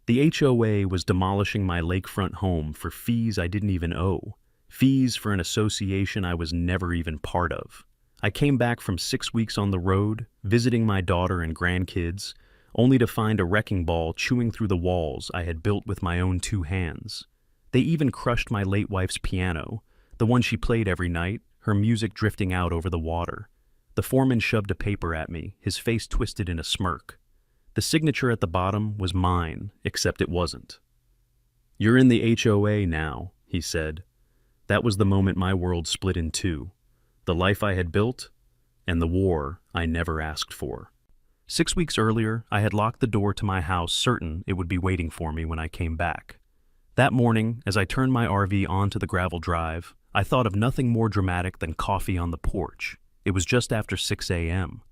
The HOA was demolishing my lakefront home for fees I didn't even owe, fees for an association I was never even part of. I came back from 6 weeks on the road, visiting my daughter and grandkids, only to find a wrecking ball chewing through the walls I had built with my own 2 hands. They even crushed my late wife's piano, the one she played every night, her music drifting out over the water. The foreman shoved a paper at me, his face twisted in a smirk. The signature at the bottom was mine, except it wasn't. "You're in the HOA now," he said. That was the moment my world split in two. The life I had built, and the war I never asked for. 6 weeks earlier, I had locked the door to my house, certain it would be waiting for me when I came back. That morning, as I turned my RV onto the gravel drive, I thought of nothing more dramatic than coffee on the porch. It was just after 6 a.m.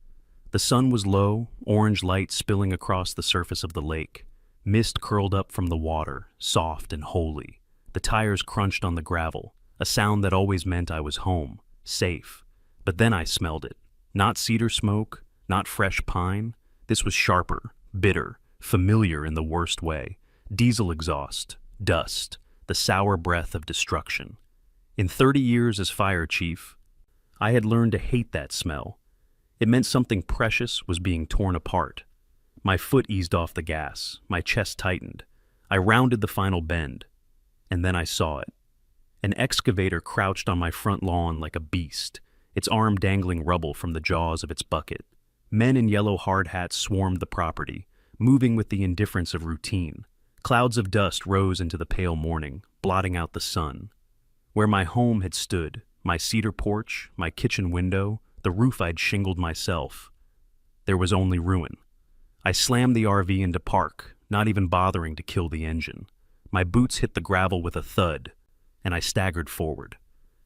The sun was low, orange light spilling across the surface of the lake. Mist curled up from the water, soft and holy. The tires crunched on the gravel, a sound that always meant I was home, safe. But then I smelled it. Not cedar smoke, not fresh pine. This was sharper, bitter, familiar in the worst way. Diesel exhaust, dust, the sour breath of destruction. In 30 years as fire chief, I had learned to hate that smell. It meant something precious was being torn apart. My foot eased off the gas, my chest tightened. I rounded the final bend, and then I saw it. An excavator crouched on my front lawn like a beast, its arm dangling rubble from the jaws of its bucket. Men in yellow hard hats swarmed the property, moving with the indifference of routine. Clouds of dust rose into the pale morning, blotting out the sun. Where my home had stood, my cedar porch, my kitchen window, the roof I'd shingled myself, there was only ruin. I slammed the RV into park, not even bothering to kill the engine. My boots hit the gravel with a thud, and I staggered forward.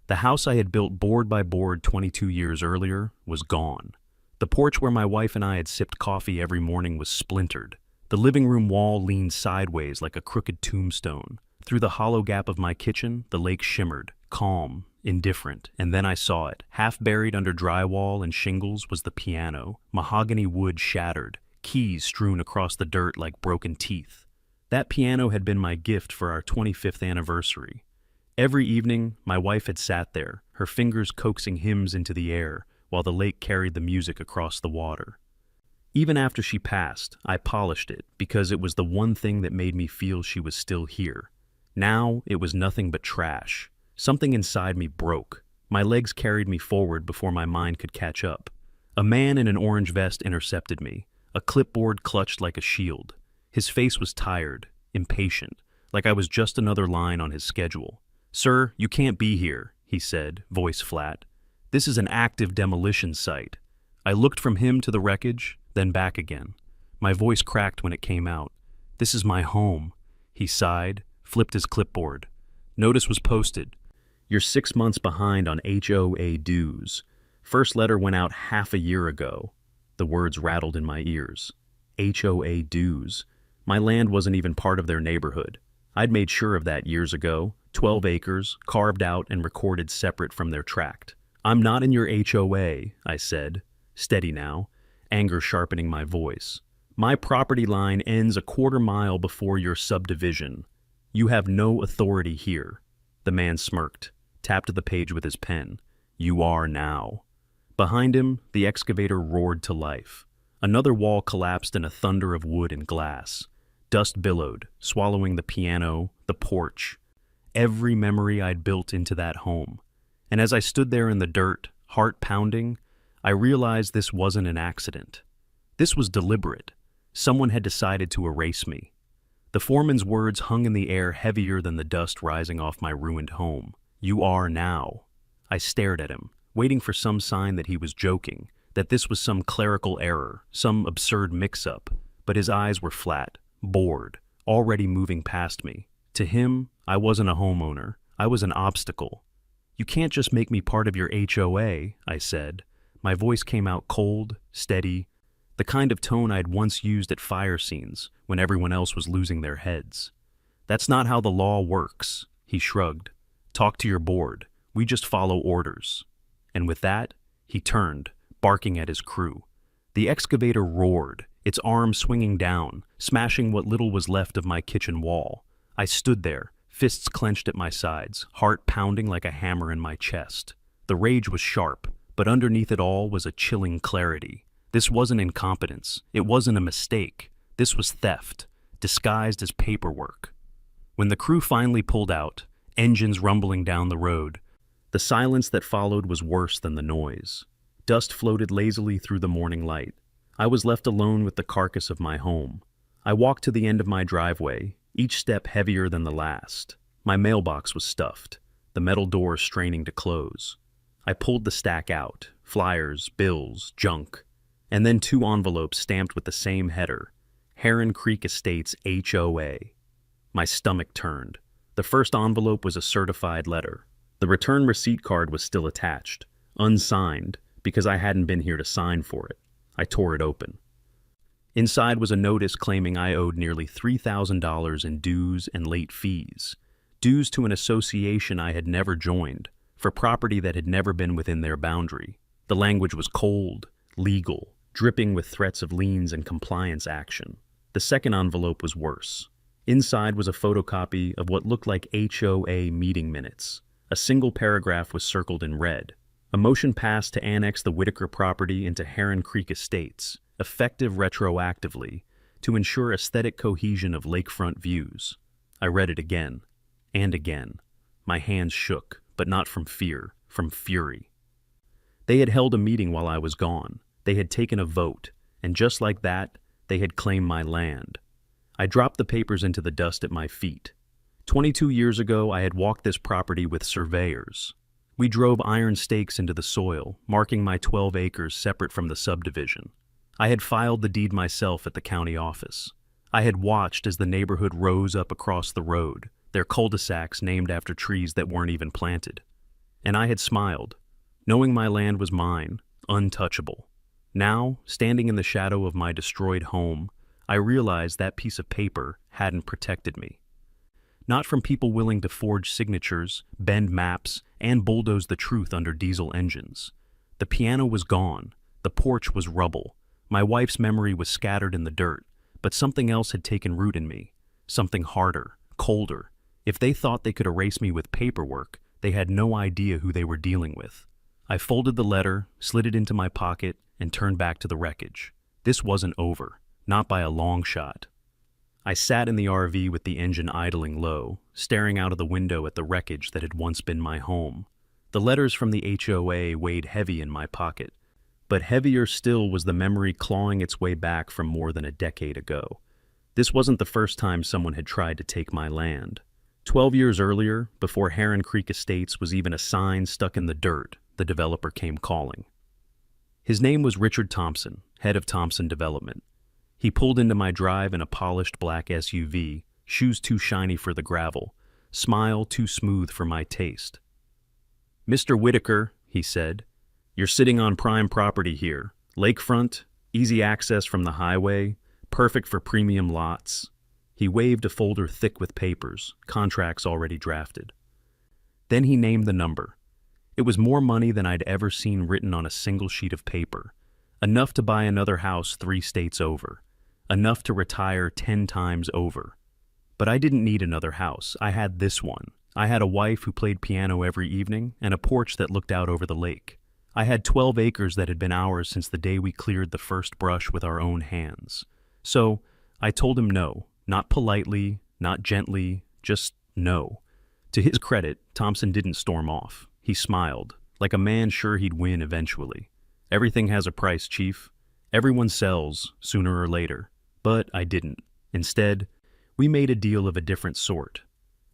The house I had built board by board 22 years earlier was gone. The porch where my wife and I had sipped coffee every morning was splintered. The living room wall leaned sideways like a crooked tombstone. Through the hollow gap of my kitchen, the lake shimmered, calm, indifferent, and then I saw it. Half buried under drywall and shingles was the piano, mahogany wood shattered, keys strewn across the dirt like broken teeth. That piano had been my gift for our 25th anniversary. Every evening, my wife had sat there, her fingers coaxing hymns into the air, while the lake carried the music across the water. Even after she passed, I polished it because it was the one thing that made me feel she was still here. Now, it was nothing but trash. Something inside me broke. My legs carried me forward before my mind could catch up. A man in an orange vest intercepted me, a clipboard clutched like a shield. His face was tired, impatient, like I was just another line on his schedule. "Sir, you can't be here," he said, voice flat. "This is an active demolition site." I looked from him to the wreckage, then back again. My voice cracked when it came out. "This is my home." He sighed, flipped his clipboard. Notice was posted. "You're 6 months behind on HOA dues. First letter went out half a year ago." The words rattled in my ears. HOA dues. My land wasn't even part of their neighborhood. I'd made sure of that years ago. 12 acres, carved out and recorded separate from their tract. "I'm not in your HOA, I said, steady now, anger sharpening my voice. "My property line ends a quarter-mile before your subdivision. You have no authority here." The man smirked, tapped the page with his pen. "You are now." Behind him, the excavator roared to life. Another wall collapsed in a thunder of wood and glass. Dust billowed, swallowing the piano, the porch, every memory I'd built into that home. And as I stood there in the dirt, heart pounding, I realized this wasn't an accident. This was deliberate. Someone had decided to erase me. The foreman's words hung in the air heavier than the dust rising off my ruined home. "You are now." I stared at him, waiting for some sign that he was joking, that this was some clerical error, some absurd mix-up. But his eyes were flat, bored, already moving past me. To him, I wasn't a homeowner. I was an obstacle. "You can't just make me part of your HOA, I said. My voice came out cold, steady, the kind of tone I'd once used at fire scenes when everyone else was losing their heads. "That's not how the law works," he shrugged. "Talk to your board. We just follow orders." And with that, he turned, barking at his crew. The excavator roared, its arm swinging down, smashing what little was left of my kitchen wall. I stood there, fists clenched at my sides, heart pounding like a hammer in my chest. The rage was sharp, but underneath it all was a chilling clarity. This wasn't incompetence. It wasn't a mistake. This was theft, disguised as paperwork. When the crew finally pulled out, engines rumbling down the road, the silence that followed was worse than the noise. Dust floated lazily through the morning light. I was left alone with the carcass of my home. I walked to the end of my driveway, each step heavier than the last. My mailbox was stuffed, the metal door straining to close. I pulled the stack out, flyers, bills, junk, and then 2 envelopes stamped with the same header, Heron Creek Estates HOA. My stomach turned. The first envelope was a certified letter. The return receipt card was still attached, unsigned, because I hadn't been here to sign for it. I tore it open. Inside was a notice claiming I owed nearly $3,000 in dues and late fees, dues to an association I had never joined, for property that had never been within their boundary. The language was cold, legal, dripping with threats of liens and compliance action. The second envelope was worse. Inside was a photocopy of what looked like HOA meeting minutes. A single paragraph was circled in red. A motion passed to annex the Whitaker property into Heron Creek Estates, effective retroactively, to ensure aesthetic cohesion of lakefront views. I read it again, and again. My hands shook, but not from fear, from fury. They had held a meeting while I was gone. They had taken a vote, and just like that, they had claimed my land. I dropped the papers into the dust at my feet. 22 years ago, I had walked this property with surveyors. We drove iron stakes into the soil, marking my 12 acres separate from the subdivision. I had filed the deed myself at the county office. I had watched as the neighborhood rose up across the road, their cul-de-sacs named after trees that weren't even planted. And I had smiled, knowing my land was mine, untouchable. Now, standing in the shadow of my destroyed home, I realized that piece of paper hadn't protected me. Not from people willing to forge signatures, bend maps, and bulldoze the truth under diesel engines. The piano was gone. The porch was rubble. My wife's memory was scattered in the dirt, but something else had taken root in me. Something harder, colder. If they thought they could erase me with paperwork, they had no idea who they were dealing with. I folded the letter, slid it into my pocket, and turned back to the wreckage. This wasn't over, not by a long shot. I sat in the RV with the engine idling low, staring out of the window at the wreckage that had once been my home. The letters from the HOA weighed heavy in my pocket, but heavier still was the memory clawing its way back from more than a decade ago. This wasn't the first time someone had tried to take my land. 12 years earlier, before Heron Creek Estates was even a sign stuck in the dirt, the developer came calling. His name was Richard Thompson, head of Thompson Development. He pulled into my drive in a polished black SUV, shoes too shiny for the gravel, smile too smooth for my taste. "Mr. Whitaker," he said, "you're sitting on prime property here. Lakefront, easy access from the highway, perfect for premium lots." He waved a folder thick with papers, contracts already drafted. Then he named the number. It was more money than I'd ever seen written on a single sheet of paper. Enough to buy another house 3 states over. Enough to retire 10 times over. But I didn't need another house. I had this one. I had a wife who played piano every evening and a porch that looked out over the lake. I had 12 acres that had been ours since the day we cleared the first brush with our own hands. So I told him no, not politely, not gently, just no. To his credit, Thompson didn't storm off. He smiled, like a man sure he'd win eventually. "Everything has a price, Chief. Everyone sells, sooner or later." But I didn't. Instead, we made a deal of a different sort.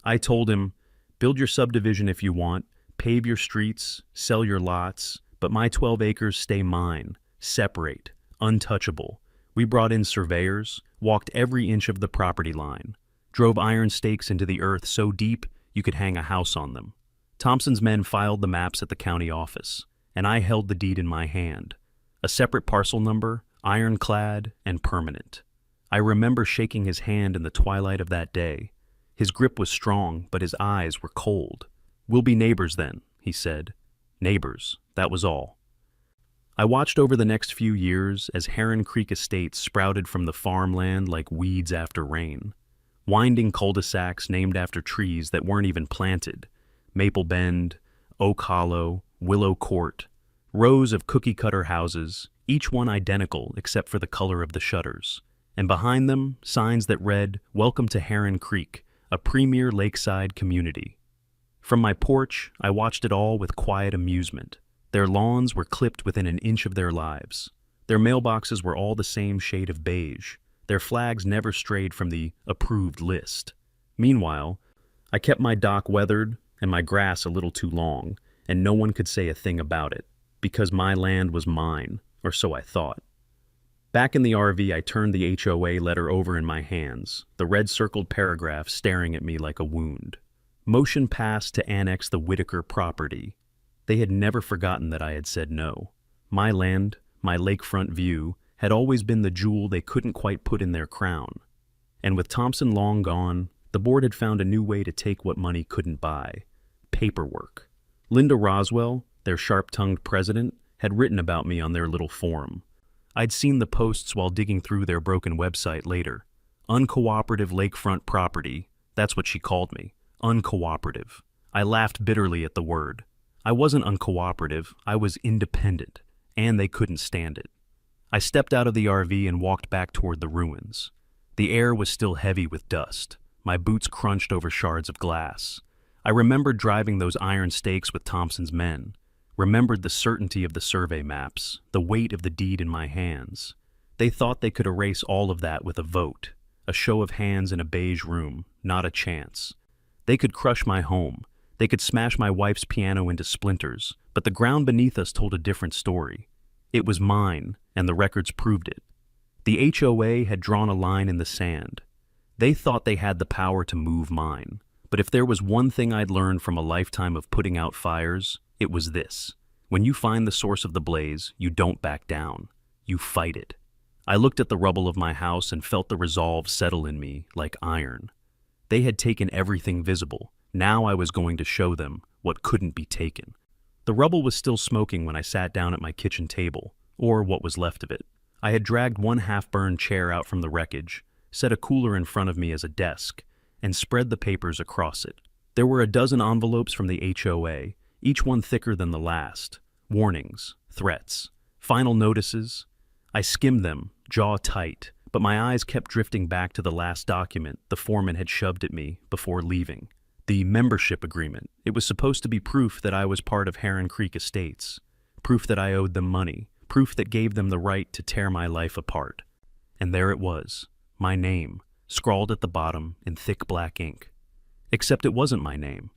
I told him, "Build your subdivision if you want, pave your streets, sell your lots, but my 12 acres stay mine, separate, untouchable." We brought in surveyors, walked every inch of the property line, drove iron stakes into the earth so deep you could hang a house on them. Thompson's men filed the maps at the county office, and I held the deed in my hand. A separate parcel number, ironclad and permanent. I remember shaking his hand in the twilight of that day. His grip was strong, but his eyes were cold. "We'll be neighbors then," he said. Neighbors, that was all. I watched over the next few years as Heron Creek Estates sprouted from the farmland like weeds after rain. Winding cul-de-sacs named after trees that weren't even planted. Maple Bend, Oak Hollow, Willow Court. Rows of cookie-cutter houses, each one identical except for the color of the shutters. And behind them, signs that read, "Welcome to Heron Creek, a premier lakeside community." From my porch, I watched it all with quiet amusement. Their lawns were clipped within an inch of their lives. Their mailboxes were all the same shade of beige. Their flags never strayed from the approved list. Meanwhile, I kept my dock weathered and my grass a little too long, and no one could say a thing about it, because my land was mine, or so I thought. Back in the RV, I turned the HOA letter over in my hands, the red-circled paragraph staring at me like a wound. Motion passed to annex the Whitaker property. They had never forgotten that I had said no. My land, my lakefront view, had always been the jewel they couldn't quite put in their crown. And with Thompson long gone, the board had found a new way to take what money couldn't buy: paperwork. Linda Roswell, their sharp-tongued president, had written about me on their little forum. I'd seen the posts while digging through their broken website later. Uncooperative lakefront property, that's what she called me. Uncooperative. I laughed bitterly at the word. I wasn't uncooperative, I was independent, and they couldn't stand it. I stepped out of the RV and walked back toward the ruins. The air was still heavy with dust. My boots crunched over shards of glass. I remembered driving those iron stakes with Thompson's men. Remembered the certainty of the survey maps, the weight of the deed in my hands. They thought they could erase all of that with a vote, a show of hands in a beige room, not a chance. They could crush my home. They could smash my wife's piano into splinters, but the ground beneath us told a different story. It was mine, and the records proved it. The HOA had drawn a line in the sand. They thought they had the power to move mine, but if there was one thing I'd learned from a lifetime of putting out fires, it was this: when you find the source of the blaze, you don't back down. You fight it. I looked at the rubble of my house and felt the resolve settle in me like iron. They had taken everything visible. Now I was going to show them what couldn't be taken. The rubble was still smoking when I sat down at my kitchen table, or what was left of it. I had dragged one half-burned chair out from the wreckage, set a cooler in front of me as a desk, and spread the papers across it. There were a dozen envelopes from the HOA, each one thicker than the last. Warnings, threats, final notices. I skimmed them, jaw tight, but my eyes kept drifting back to the last document the foreman had shoved at me before leaving. The membership agreement. It was supposed to be proof that I was part of Heron Creek Estates, proof that I owed them money, proof that gave them the right to tear my life apart. And there it was, my name, scrawled at the bottom in thick black ink. Except it wasn't my name.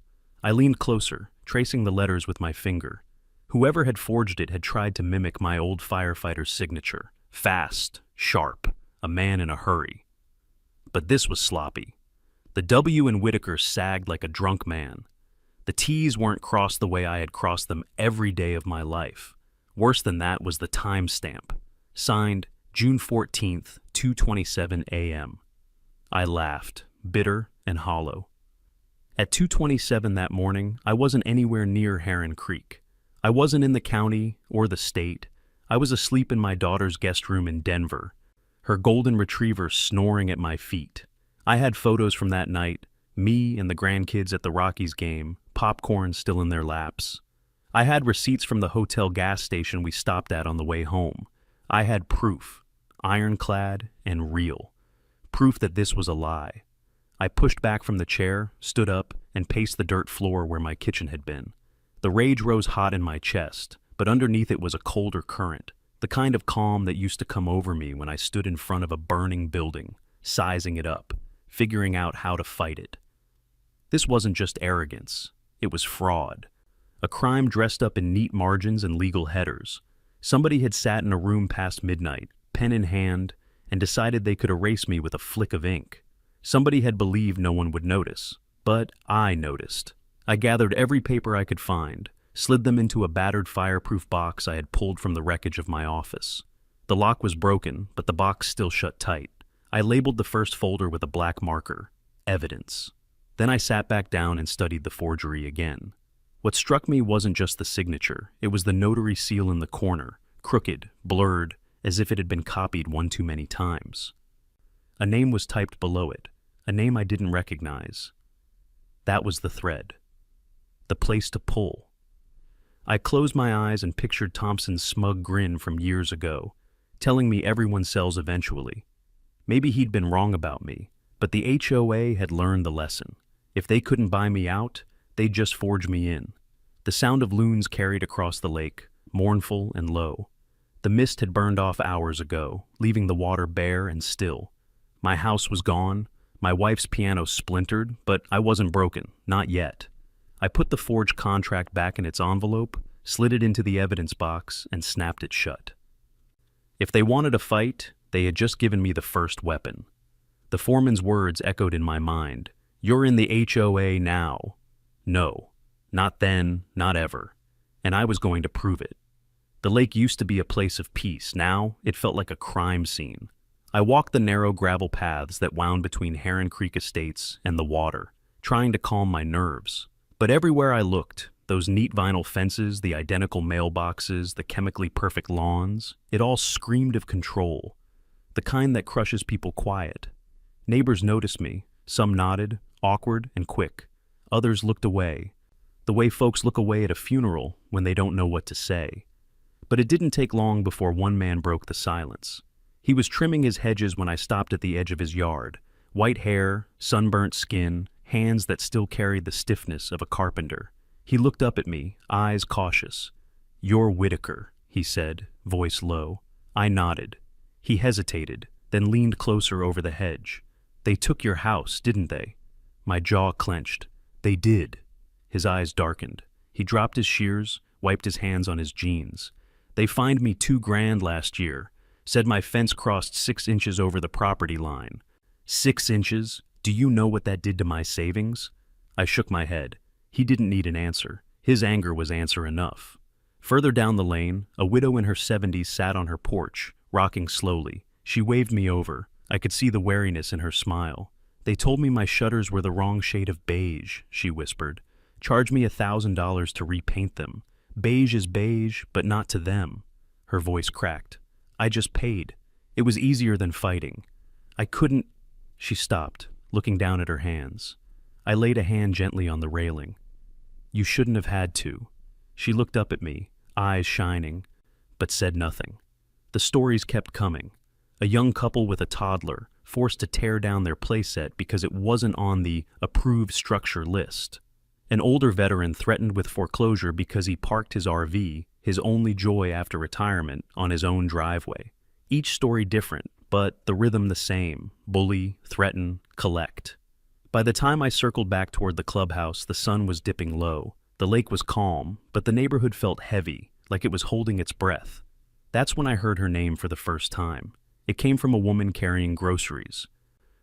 I leaned closer, tracing the letters with my finger. Whoever had forged it had tried to mimic my old firefighter's signature. Fast, sharp, a man in a hurry. But this was sloppy. The W in Whitaker sagged like a drunk man. The T's weren't crossed the way I had crossed them every day of my life. Worse than that was the timestamp. Signed, June 14th, 2:27 a.m. I laughed, bitter and hollow. At 2:27 that morning, I wasn't anywhere near Heron Creek. I wasn't in the county or the state. I was asleep in my daughter's guest room in Denver, her golden retriever snoring at my feet. I had photos from that night, me and the grandkids at the Rockies game, popcorn still in their laps. I had receipts from the hotel gas station we stopped at on the way home. I had proof, ironclad and real. Proof that this was a lie. I pushed back from the chair, stood up, and paced the dirt floor where my kitchen had been. The rage rose hot in my chest, but underneath it was a colder current, the kind of calm that used to come over me when I stood in front of a burning building, sizing it up, figuring out how to fight it. This wasn't just arrogance, it was fraud. A crime dressed up in neat margins and legal headers. Somebody had sat in a room past midnight, pen in hand, and decided they could erase me with a flick of ink. Somebody had believed no one would notice, but I noticed. I gathered every paper I could find, slid them into a battered fireproof box I had pulled from the wreckage of my office. The lock was broken, but the box still shut tight. I labeled the first folder with a black marker, evidence. Then I sat back down and studied the forgery again. What struck me wasn't just the signature, it was the notary seal in the corner, crooked, blurred, as if it had been copied one too many times. A name was typed below it, a name I didn't recognize. That was the thread. The place to pull. I closed my eyes and pictured Thompson's smug grin from years ago, telling me everyone sells eventually. Maybe he'd been wrong about me, but the HOA had learned the lesson. If they couldn't buy me out, they'd just forge me in. The sound of loons carried across the lake, mournful and low. The mist had burned off hours ago, leaving the water bare and still. My house was gone, my wife's piano splintered, but I wasn't broken, not yet. I put the forged contract back in its envelope, slid it into the evidence box, and snapped it shut. If they wanted a fight, they had just given me the first weapon. The foreman's words echoed in my mind. You're in the HOA now. No, not then, not ever. And I was going to prove it. The lake used to be a place of peace. Now it felt like a crime scene. I walked the narrow gravel paths that wound between Heron Creek Estates and the water, trying to calm my nerves. But everywhere I looked, those neat vinyl fences, the identical mailboxes, the chemically perfect lawns, it all screamed of control, the kind that crushes people quiet. Neighbors noticed me. Some nodded, awkward and quick. Others looked away, the way folks look away at a funeral when they don't know what to say. But it didn't take long before one man broke the silence. He was trimming his hedges when I stopped at the edge of his yard. White hair, sunburnt skin, hands that still carried the stiffness of a carpenter. He looked up at me, eyes cautious. "You're Whitaker," he said, voice low. I nodded. He hesitated, then leaned closer over the hedge. "They took your house, didn't they?" My jaw clenched. "They did." His eyes darkened. He dropped his shears, wiped his hands on his jeans. "They fined me $2,000 last year. Said my fence crossed 6 inches over the property line." 6 inches? Do you know what that did to my savings? I shook my head. He didn't need an answer. His anger was answer enough. Further down the lane, a widow in her 70s sat on her porch, rocking slowly. She waved me over. I could see the wariness in her smile. "They told me my shutters were the wrong shade of beige," she whispered. "Charge me $1,000 to repaint them. Beige is beige, but not to them." Her voice cracked. "I just paid. It was easier than fighting. I couldn't—" She stopped, looking down at her hands. I laid a hand gently on the railing. "You shouldn't have had to." She looked up at me, eyes shining, but said nothing. The stories kept coming. A young couple with a toddler, forced to tear down their playset because it wasn't on the approved structure list. An older veteran threatened with foreclosure because he parked his RV, his only joy after retirement, on his own driveway. Each story different, but the rhythm the same: bully, threaten, collect. By the time I circled back toward the clubhouse, the sun was dipping low. The lake was calm, but the neighborhood felt heavy, like it was holding its breath. That's when I heard her name for the first time. It came from a woman carrying groceries,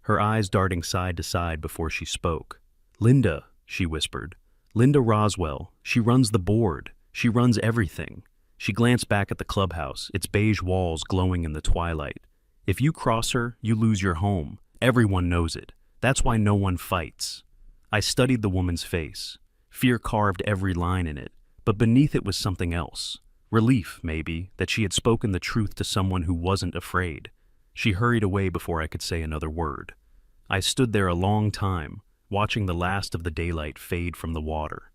her eyes darting side to side before she spoke. "Linda," she whispered. "Linda Roswell. She runs the board. She runs everything." She glanced back at the clubhouse, its beige walls glowing in the twilight. "If you cross her, you lose your home. Everyone knows it. That's why no one fights." I studied the woman's face. Fear carved every line in it, but beneath it was something else. Relief, maybe, that she had spoken the truth to someone who wasn't afraid. She hurried away before I could say another word. I stood there a long time, watching the last of the daylight fade from the water.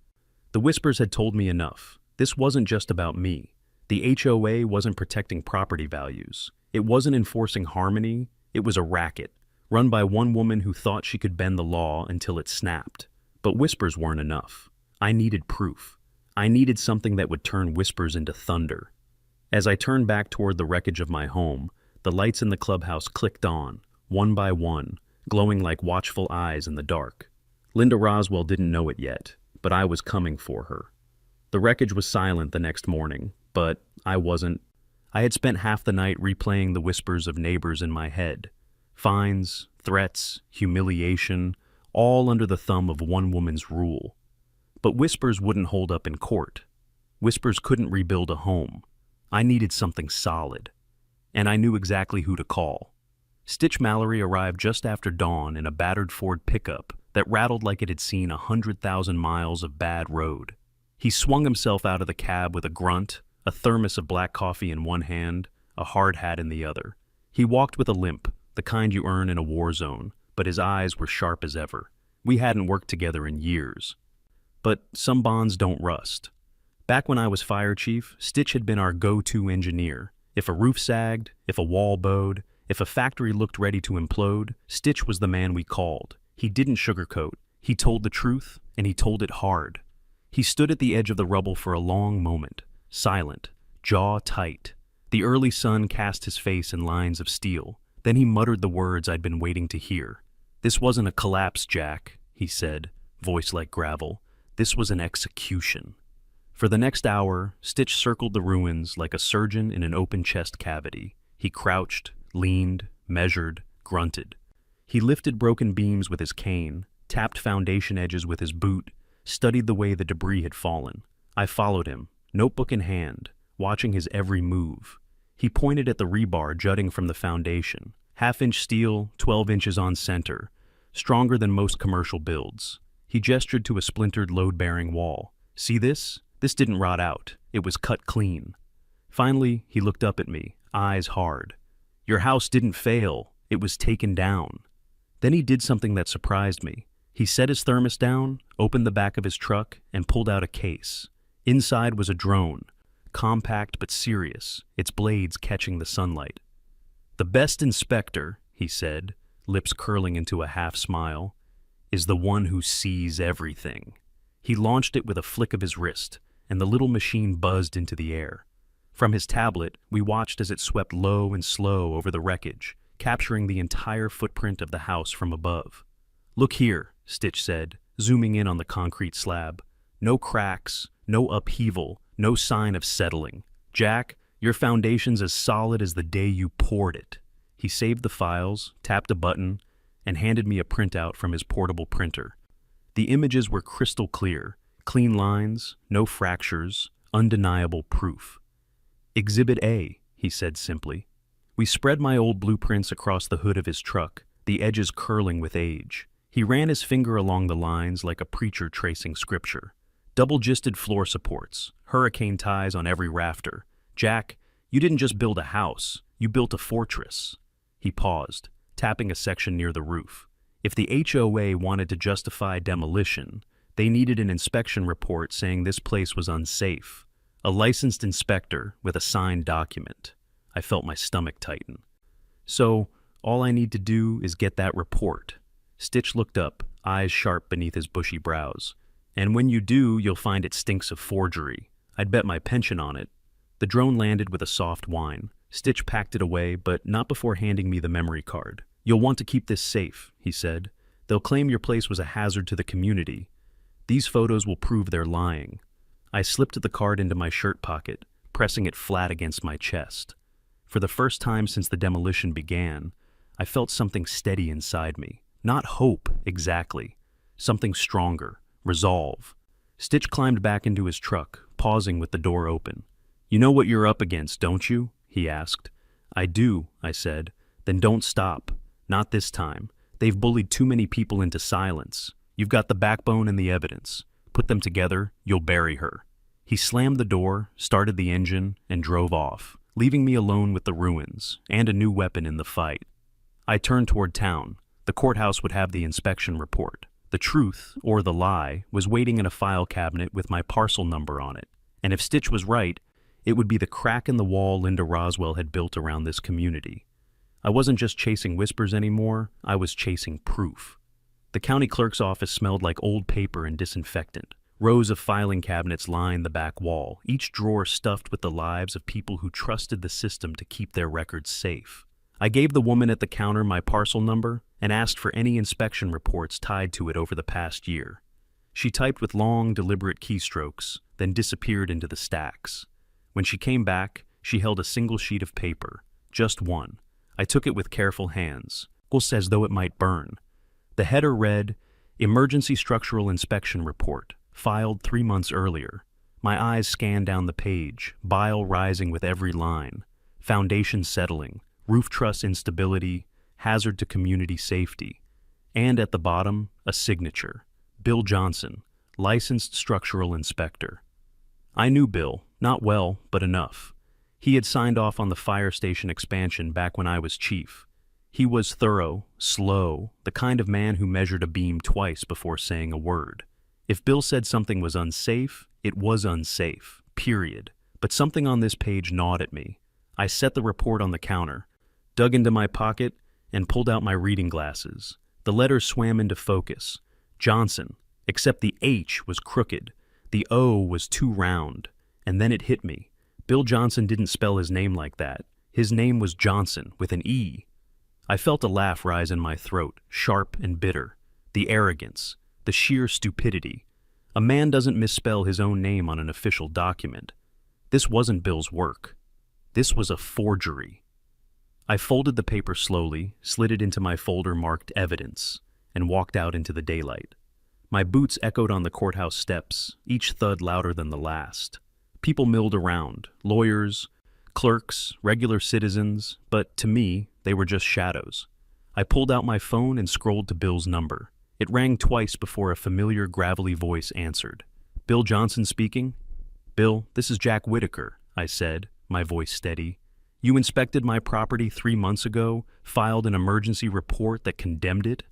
The whispers had told me enough. This wasn't just about me. The HOA wasn't protecting property values. It wasn't enforcing harmony. It was a racket, run by one woman who thought she could bend the law until it snapped. But whispers weren't enough. I needed proof. I needed something that would turn whispers into thunder. As I turned back toward the wreckage of my home, the lights in the clubhouse clicked on, one by one, glowing like watchful eyes in the dark. Linda Roswell didn't know it yet, but I was coming for her. The wreckage was silent the next morning, but I wasn't. I had spent half the night replaying the whispers of neighbors in my head. Fines, threats, humiliation, all under the thumb of one woman's rule. But whispers wouldn't hold up in court. Whispers couldn't rebuild a home. I needed something solid. And I knew exactly who to call. Stitch Mallory arrived just after dawn in a battered Ford pickup that rattled like it had seen 100,000 miles of bad road. He swung himself out of the cab with a grunt, a thermos of black coffee in one hand, a hard hat in the other. He walked with a limp, the kind you earn in a war zone, but his eyes were sharp as ever. We hadn't worked together in years. But some bonds don't rust. Back when I was fire chief, Stitch had been our go-to engineer. If a roof sagged, if a wall bowed, if a factory looked ready to implode, Stitch was the man we called. He didn't sugarcoat. He told the truth, and he told it hard. He stood at the edge of the rubble for a long moment, silent, jaw tight. The early sun cast his face in lines of steel. Then he muttered the words I'd been waiting to hear. "This wasn't a collapse, Jack," he said, voice like gravel. "This was an execution." For the next hour, Stitch circled the ruins like a surgeon in an open chest cavity. He crouched, leaned, measured, grunted. He lifted broken beams with his cane, tapped foundation edges with his boot, studied the way the debris had fallen. I followed him, notebook in hand, watching his every move. He pointed at the rebar jutting from the foundation. Half-inch steel, 12 inches on center, stronger than most commercial builds. He gestured to a splintered load-bearing wall. "See this? This didn't rot out. It was cut clean." Finally, he looked up at me, eyes hard. "Your house didn't fail. It was taken down." Then he did something that surprised me. He set his thermos down, opened the back of his truck, and pulled out a case. Inside was a drone, compact but serious, its blades catching the sunlight. "The best inspector," he said, lips curling into a half-smile, "is the one who sees everything." He launched it with a flick of his wrist, and the little machine buzzed into the air. From his tablet, we watched as it swept low and slow over the wreckage, capturing the entire footprint of the house from above. "Look here," Stitch said, zooming in on the concrete slab. "No cracks, no upheaval, no sign of settling. Jack, your foundation's as solid as the day you poured it." He saved the files, tapped a button, and handed me a printout from his portable printer. The images were crystal clear, clean lines, no fractures, undeniable proof. "Exhibit A," he said simply. We spread my old blueprints across the hood of his truck, the edges curling with age. He ran his finger along the lines like a preacher tracing scripture. Double-gisted floor supports, hurricane ties on every rafter. "Jack, you didn't just build a house, you built a fortress." He paused, tapping a section near the roof. If the HOA wanted to justify demolition, they needed an inspection report saying this place was unsafe. A licensed inspector with a signed document. I felt my stomach tighten. "So, all I need to do is get that report." Stitch looked up, eyes sharp beneath his bushy brows. "And when you do, you'll find it stinks of forgery. I'd bet my pension on it." The drone landed with a soft whine. Stitch packed it away, but not before handing me the memory card. "You'll want to keep this safe," he said. "They'll claim your place was a hazard to the community. These photos will prove they're lying." I slipped the card into my shirt pocket, pressing it flat against my chest. For the first time since the demolition began, I felt something steady inside me. Not hope, exactly. Something stronger. Resolve. Stitch climbed back into his truck, pausing with the door open. "You know what you're up against, don't you?" he asked. "I do," I said. "Then don't stop. Not this time. They've bullied too many people into silence. You've got the backbone and the evidence. Put them together, you'll bury her." He slammed the door, started the engine, and drove off, leaving me alone with the ruins and a new weapon in the fight. I turned toward town. The courthouse would have the inspection report. The truth, or the lie, was waiting in a file cabinet with my parcel number on it. And if Stitch was right, it would be the crack in the wall Linda Roswell had built around this community. I wasn't just chasing whispers anymore, I was chasing proof. The county clerk's office smelled like old paper and disinfectant. Rows of filing cabinets lined the back wall, each drawer stuffed with the lives of people who trusted the system to keep their records safe. I gave the woman at the counter my parcel number and asked for any inspection reports tied to it over the past year. She typed with long, deliberate keystrokes, then disappeared into the stacks. When she came back, she held a single sheet of paper, just one. I took it with careful hands, almost as though it might burn. The header read, "Emergency Structural Inspection Report, filed 3 months earlier." My eyes scanned down the page, bile rising with every line. Foundation settling, roof truss instability, hazard to community safety. And at the bottom, a signature. Bill Johnson, licensed structural inspector. I knew Bill. Not well, but enough. He had signed off on the fire station expansion back when I was chief. He was thorough, slow, the kind of man who measured a beam twice before saying a word. If Bill said something was unsafe, it was unsafe, period. But something on this page gnawed at me. I set the report on the counter, dug into my pocket, and pulled out my reading glasses. The letters swam into focus. Johnson, except the H was crooked. The O was too round. And then it hit me. Bill Johnson didn't spell his name like that. His name was Johnson, with an E. I felt a laugh rise in my throat, sharp and bitter. The arrogance, the sheer stupidity. A man doesn't misspell his own name on an official document. This wasn't Bill's work. This was a forgery. I folded the paper slowly, slid it into my folder marked Evidence, and walked out into the daylight. My boots echoed on the courthouse steps, each thud louder than the last. People milled around, lawyers, clerks, regular citizens, but to me, they were just shadows. I pulled out my phone and scrolled to Bill's number. It rang twice before a familiar gravelly voice answered. Bill Johnson speaking? Bill, this is Jack Whitaker, I said, my voice steady. You inspected my property 3 months ago, filed an emergency report that condemned it?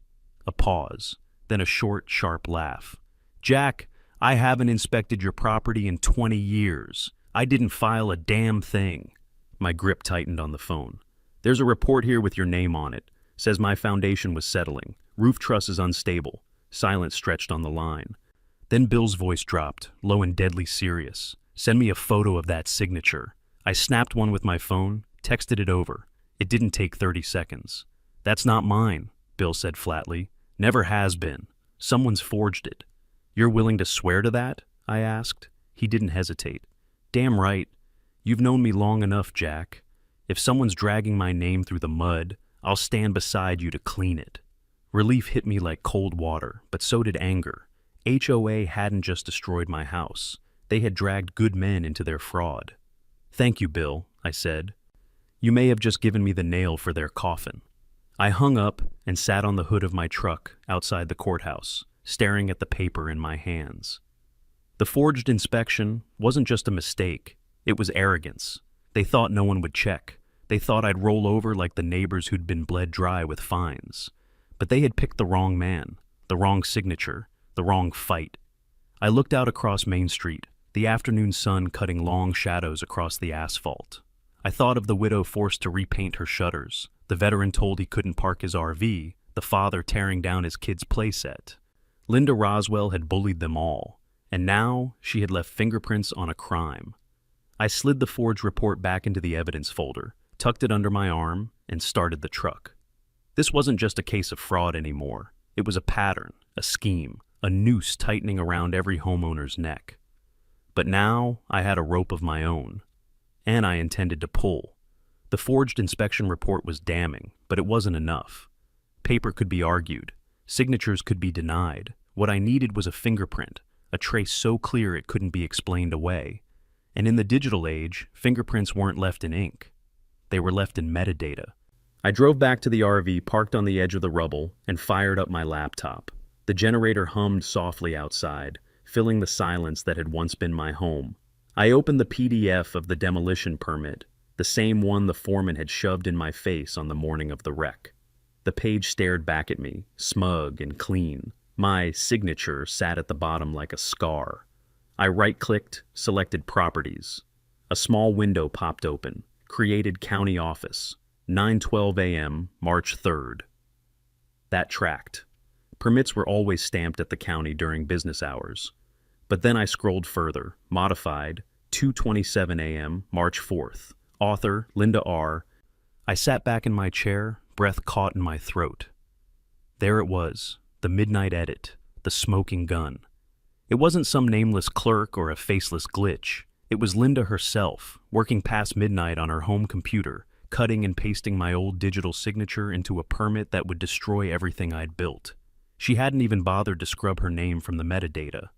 A pause, then a short, sharp laugh. Jack, I haven't inspected your property in 20 years. I didn't file a damn thing. My grip tightened on the phone. There's a report here with your name on it. Says my foundation was settling. Roof truss is unstable. Silence stretched on the line. Then Bill's voice dropped, low and deadly serious. Send me a photo of that signature. I snapped one with my phone, texted it over. It didn't take 30 seconds. That's not mine, Bill said flatly. Never has been. Someone's forged it. You're willing to swear to that? I asked. He didn't hesitate. Damn right. You've known me long enough, Jack. If someone's dragging my name through the mud, I'll stand beside you to clean it. Relief hit me like cold water, but so did anger. HOA hadn't just destroyed my house. They had dragged good men into their fraud. Thank you, Bill, I said. You may have just given me the nail for their coffin. I hung up and sat on the hood of my truck outside the courthouse, staring at the paper in my hands. The forged inspection wasn't just a mistake. It was arrogance. They thought no one would check. They thought I'd roll over like the neighbors who'd been bled dry with fines. But they had picked the wrong man, the wrong signature, the wrong fight. I looked out across Main Street, the afternoon sun cutting long shadows across the asphalt. I thought of the widow forced to repaint her shutters, the veteran told he couldn't park his RV, the father tearing down his kid's playset. Linda Roswell had bullied them all, and now she had left fingerprints on a crime. I slid the forged report back into the evidence folder, tucked it under my arm, and started the truck. This wasn't just a case of fraud anymore. It was a pattern, a scheme, a noose tightening around every homeowner's neck. But now I had a rope of my own, and I intended to pull. The forged inspection report was damning, but it wasn't enough. Paper could be argued. Signatures could be denied. What I needed was a fingerprint, a trace so clear it couldn't be explained away. And in the digital age, fingerprints weren't left in ink. They were left in metadata. I drove back to the RV parked on the edge of the rubble and fired up my laptop. The generator hummed softly outside, filling the silence that had once been my home. I opened the PDF of the demolition permit, the same one the foreman had shoved in my face on the morning of the wreck. The page stared back at me, smug and clean. My signature sat at the bottom like a scar. I right-clicked, selected Properties. A small window popped open. Created County Office. 9:12 a.m., March 3rd. That tracked. Permits were always stamped at the county during business hours. But then I scrolled further. Modified. 2:27 a.m., March 4th. Author, Linda R. I sat back in my chair, breath caught in my throat. There it was, the midnight edit, the smoking gun. It wasn't some nameless clerk or a faceless glitch. It was Linda herself, working past midnight on her home computer, cutting and pasting my old digital signature into a permit that would destroy everything I'd built. She hadn't even bothered to scrub her name from the metadata.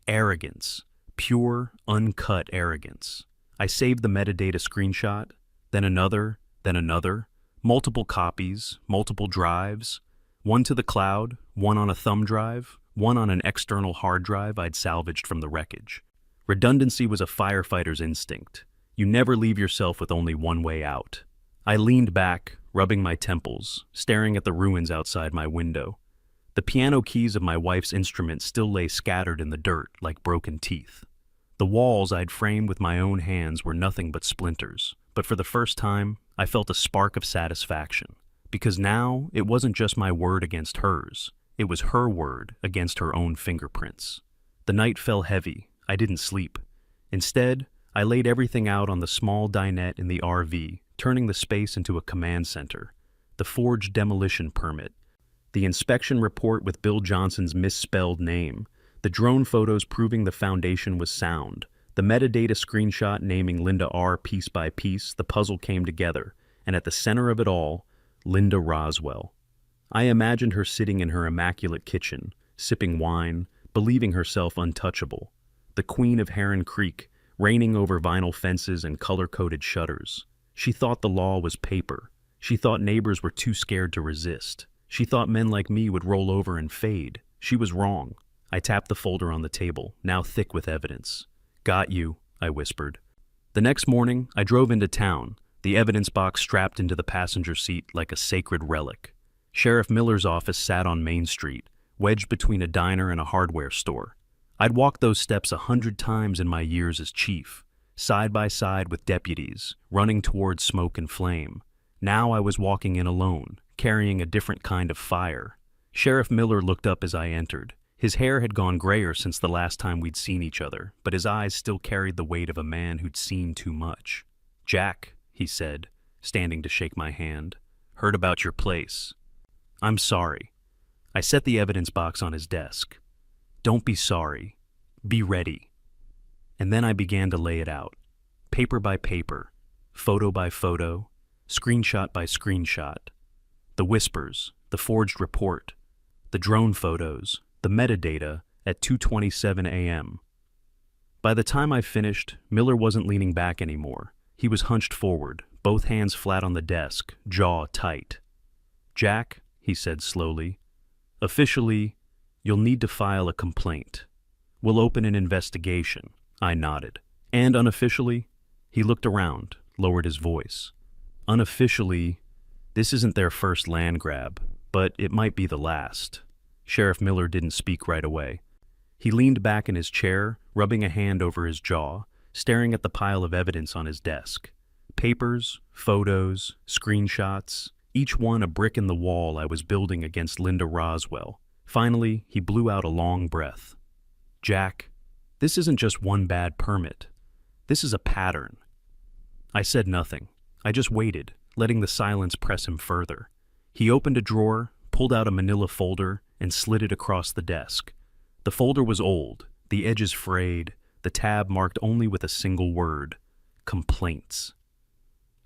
Arrogance. Pure, uncut arrogance. I saved the metadata screenshot, then another, multiple copies, multiple drives, one to the cloud, one on a thumb drive, one on an external hard drive I'd salvaged from the wreckage. Redundancy was a firefighter's instinct. You never leave yourself with only one way out. I leaned back, rubbing my temples, staring at the ruins outside my window. The piano keys of my wife's instrument still lay scattered in the dirt like broken teeth. The walls I'd framed with my own hands were nothing but splinters, but for the first time, I felt a spark of satisfaction. Because now, it wasn't just my word against hers. It was her word against her own fingerprints. The night fell heavy. I didn't sleep. Instead, I laid everything out on the small dinette in the RV, turning the space into a command center. The forged demolition permit, the inspection report with Bill Johnson's misspelled name, the drone photos proving the foundation was sound, the metadata screenshot naming Linda R. piece by piece. The puzzle came together, and at the center of it all, Linda Roswell. I imagined her sitting in her immaculate kitchen, sipping wine, believing herself untouchable. The queen of Heron Creek, reigning over vinyl fences and color-coded shutters. She thought the law was paper. She thought neighbors were too scared to resist. She thought men like me would roll over and fade. She was wrong. I tapped the folder on the table, now thick with evidence. "Got you," I whispered. The next morning, I drove into town, the evidence box strapped into the passenger seat like a sacred relic. Sheriff Miller's office sat on Main Street, wedged between a diner and a hardware store. I'd walked those steps 100 times in my years as chief, side by side with deputies, running towards smoke and flame. Now I was walking in alone, carrying a different kind of fire. Sheriff Miller looked up as I entered. His hair had gone grayer since the last time we'd seen each other, but his eyes still carried the weight of a man who'd seen too much. "Jack," he said, standing to shake my hand. "Heard about your place." "I'm sorry." I set the evidence box on his desk. "Don't be sorry. Be ready." And then I began to lay it out, paper by paper, photo by photo, screenshot by screenshot. The whispers, the forged report, the drone photos, the metadata at 2:27 a.m. By the time I finished, Miller wasn't leaning back anymore. He was hunched forward, both hands flat on the desk, jaw tight. "Jack," he said slowly, "officially, you'll need to file a complaint. We'll open an investigation." I nodded. "And unofficially?" He looked around, lowered his voice. "Unofficially, this isn't their first land grab, but it might be the last." Sheriff Miller didn't speak right away. He leaned back in his chair, rubbing a hand over his jaw, staring at the pile of evidence on his desk. Papers, photos, screenshots, each one a brick in the wall I was building against Linda Roswell. Finally, he blew out a long breath. "Jack, this isn't just one bad permit. This is a pattern." I said nothing. I just waited, letting the silence press him further. He opened a drawer, pulled out a manila folder, and slid it across the desk. The folder was old, the edges frayed, the tab marked only with a single word: complaints.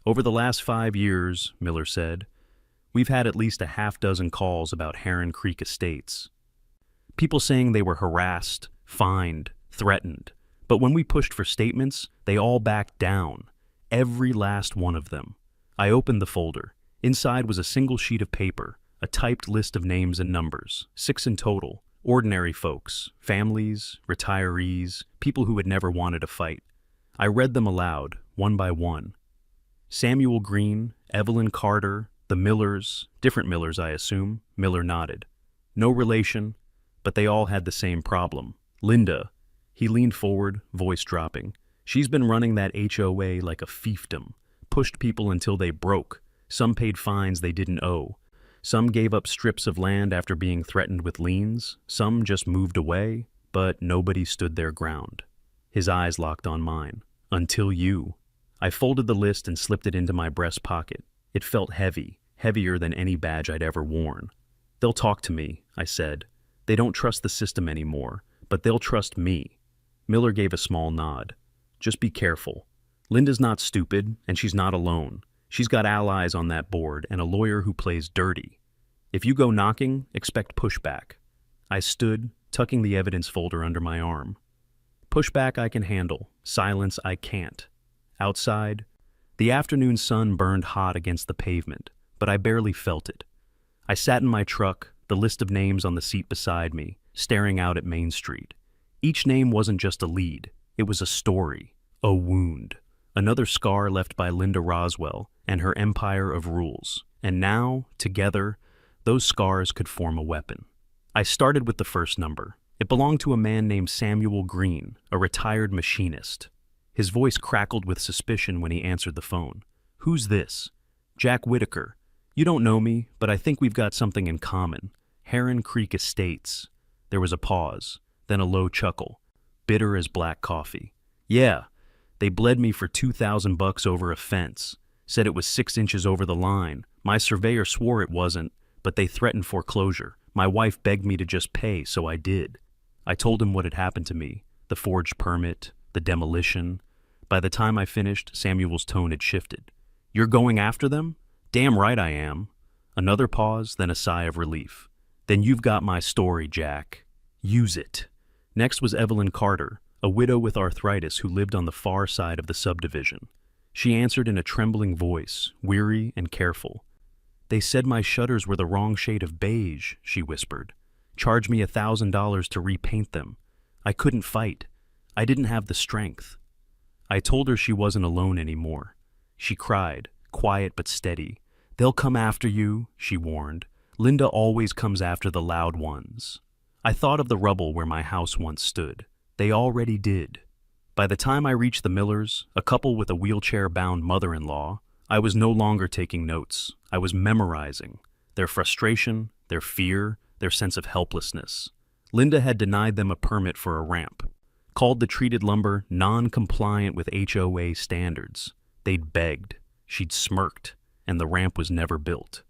"Over the last 5 years," Miller said, "we've had at least a half-dozen calls about Heron Creek Estates. People saying they were harassed, fined, threatened. But when we pushed for statements, they all backed down. Every last one of them." I opened the folder. Inside was a single sheet of paper, a typed list of names and numbers, 6 in total. Ordinary folks, families, retirees, people who had never wanted a fight. I read them aloud, one by one. Samuel Green, Evelyn Carter, the Millers, different Millers I assume. Miller nodded. No relation, but they all had the same problem. Linda. He leaned forward, voice dropping. "She's been running that HOA like a fiefdom, pushed people until they broke. Some paid fines they didn't owe. Some gave up strips of land after being threatened with liens. Some just moved away, but nobody stood their ground." His eyes locked on mine. "Until you." I folded the list and slipped it into my breast pocket. It felt heavy, heavier than any badge I'd ever worn. "They'll talk to me," I said. "They don't trust the system anymore, but they'll trust me." Miller gave a small nod. "Just be careful. Linda's not stupid, and she's not alone. She's got allies on that board and a lawyer who plays dirty. If you go knocking, expect pushback." I stood, tucking the evidence folder under my arm. Pushback I can handle, silence I can't. Outside, the afternoon sun burned hot against the pavement, but I barely felt it. I sat in my truck, the list of names on the seat beside me, staring out at Main Street. Each name wasn't just a lead. It was a story, a wound, another scar left by Linda Roswell and her empire of rules. And now, together, those scars could form a weapon. I started with the first number. It belonged to a man named Samuel Green, a retired machinist. His voice crackled with suspicion when he answered the phone. "Who's this?" "Jack Whitaker. You don't know me, but I think we've got something in common. Heron Creek Estates." There was a pause, then a low chuckle, bitter as black coffee. "Yeah, they bled me for $2,000 over a fence. Said it was 6 inches over the line. My surveyor swore it wasn't, but they threatened foreclosure. My wife begged me to just pay, so I did." I told him what had happened to me, the forged permit, the demolition. By the time I finished, Samuel's tone had shifted. "You're going after them?" "Damn right I am." Another pause, then a sigh of relief. "Then you've got my story, Jack. Use it." Next was Evelyn Carter, a widow with arthritis who lived on the far side of the subdivision. She answered in a trembling voice, weary and careful. "They said my shutters were the wrong shade of beige," she whispered. "Charged me $1,000 to repaint them. I couldn't fight. I didn't have the strength." I told her she wasn't alone anymore. She cried, quiet but steady. "They'll come after you," she warned. "Linda always comes after the loud ones." I thought of the rubble where my house once stood. They already did. By the time I reached the Millers, a couple with a wheelchair-bound mother-in-law, I was no longer taking notes. I was memorizing their frustration, their fear, their sense of helplessness. Linda had denied them a permit for a ramp, called the treated lumber non-compliant with HOA standards. They'd begged, she'd smirked, and the ramp was never built.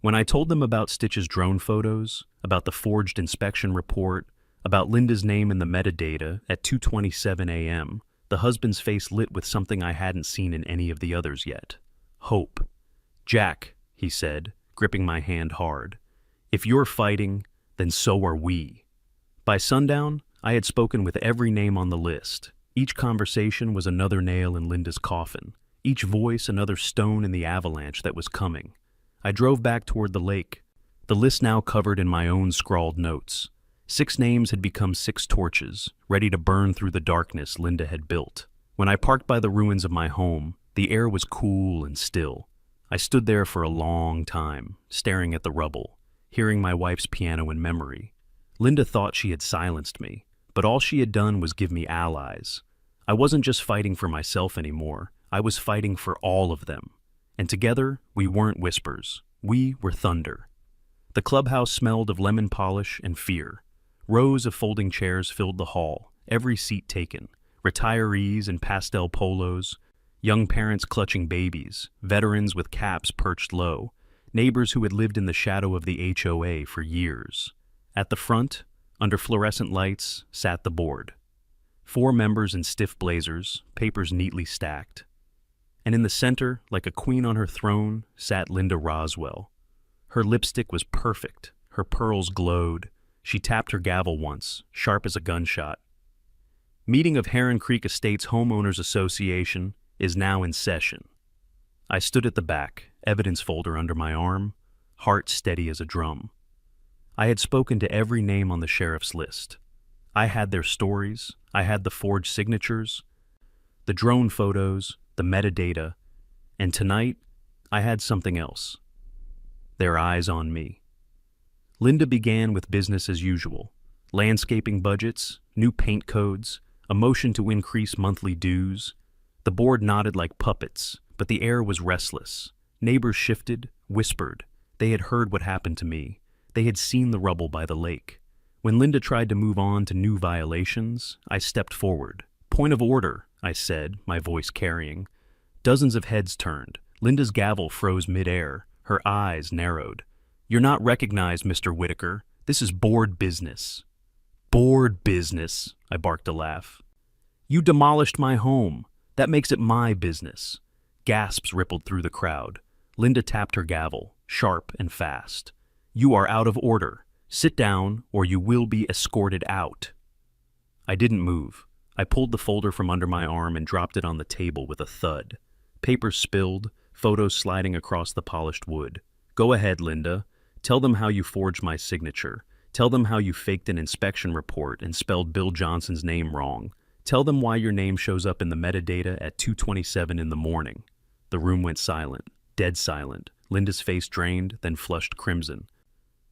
When I told them about Stitch's drone photos, about the forged inspection report, about Linda's name in the metadata at 2:27 a.m., the husband's face lit with something I hadn't seen in any of the others yet. Hope. "Jack," he said, gripping my hand hard, "if you're fighting, then so are we." By sundown, I had spoken with every name on the list. Each conversation was another nail in Linda's coffin, each voice another stone in the avalanche that was coming. I drove back toward the lake, the list now covered in my own scrawled notes. 6 names had become 6 torches, ready to burn through the darkness Linda had built. When I parked by the ruins of my home, the air was cool and still. I stood there for a long time, staring at the rubble, hearing my wife's piano in memory. Linda thought she had silenced me, but all she had done was give me allies. I wasn't just fighting for myself anymore, I was fighting for all of them. And together, we weren't whispers, we were thunder. The clubhouse smelled of lemon polish and fear. Rows of folding chairs filled the hall, every seat taken. Retirees in pastel polos, young parents clutching babies, veterans with caps perched low, neighbors who had lived in the shadow of the HOA for years. At the front, under fluorescent lights, sat the board. 4 members in stiff blazers, papers neatly stacked. And in the center, like a queen on her throne, sat Linda Roswell. Her lipstick was perfect, her pearls glowed. She tapped her gavel once, sharp as a gunshot. "Meeting of Heron Creek Estates Homeowners Association is now in session." I stood at the back, evidence folder under my arm, heart steady as a drum. I had spoken to every name on the sheriff's list. I had their stories, I had the forged signatures, the drone photos, the metadata, and tonight, I had something else. Their eyes on me. Linda began with business as usual. Landscaping budgets, new paint codes, a motion to increase monthly dues. The board nodded like puppets, but the air was restless. Neighbors shifted, whispered. They had heard what happened to me. They had seen the rubble by the lake. When Linda tried to move on to new violations, I stepped forward. "Point of order," I said, my voice carrying. Dozens of heads turned. Linda's gavel froze midair. Her eyes narrowed. "You're not recognized, Mr. Whitaker. This is board business." "Board business," I barked a laugh. "You demolished my home. That makes it my business." Gasps rippled through the crowd. Linda tapped her gavel, sharp and fast. "You are out of order. Sit down, or you will be escorted out." I didn't move. I pulled the folder from under my arm and dropped it on the table with a thud. Papers spilled, photos sliding across the polished wood. "Go ahead, Linda. Tell them how you forged my signature. Tell them how you faked an inspection report and spelled Bill Johnson's name wrong. Tell them why your name shows up in the metadata at 2:27 in the morning. The room went silent, dead silent. Linda's face drained, then flushed crimson.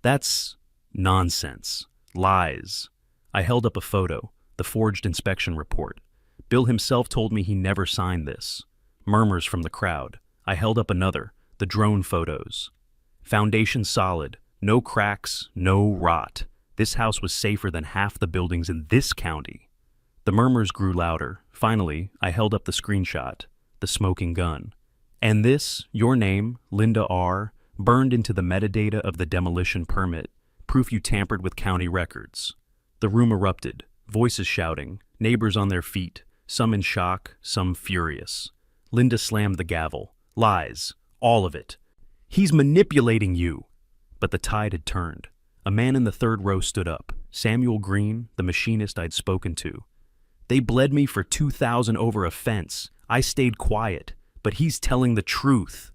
That's nonsense. Lies. I held up a photo, the forged inspection report. Bill himself told me he never signed this. Murmurs from the crowd. I held up another, the drone photos. Foundation solid, no cracks, no rot. This house was safer than half the buildings in this county. The murmurs grew louder. Finally, I held up the screenshot, the smoking gun. And this, your name, Linda R., burned into the metadata of the demolition permit, proof you tampered with county records. The room erupted, voices shouting, neighbors on their feet, some in shock, some furious. Linda slammed the gavel. Lies. All of it. He's manipulating you. But the tide had turned. A man in the third row stood up. Samuel Green, the machinist I'd spoken to. They bled me for $2,000 over a fence. I stayed quiet, but he's telling the truth.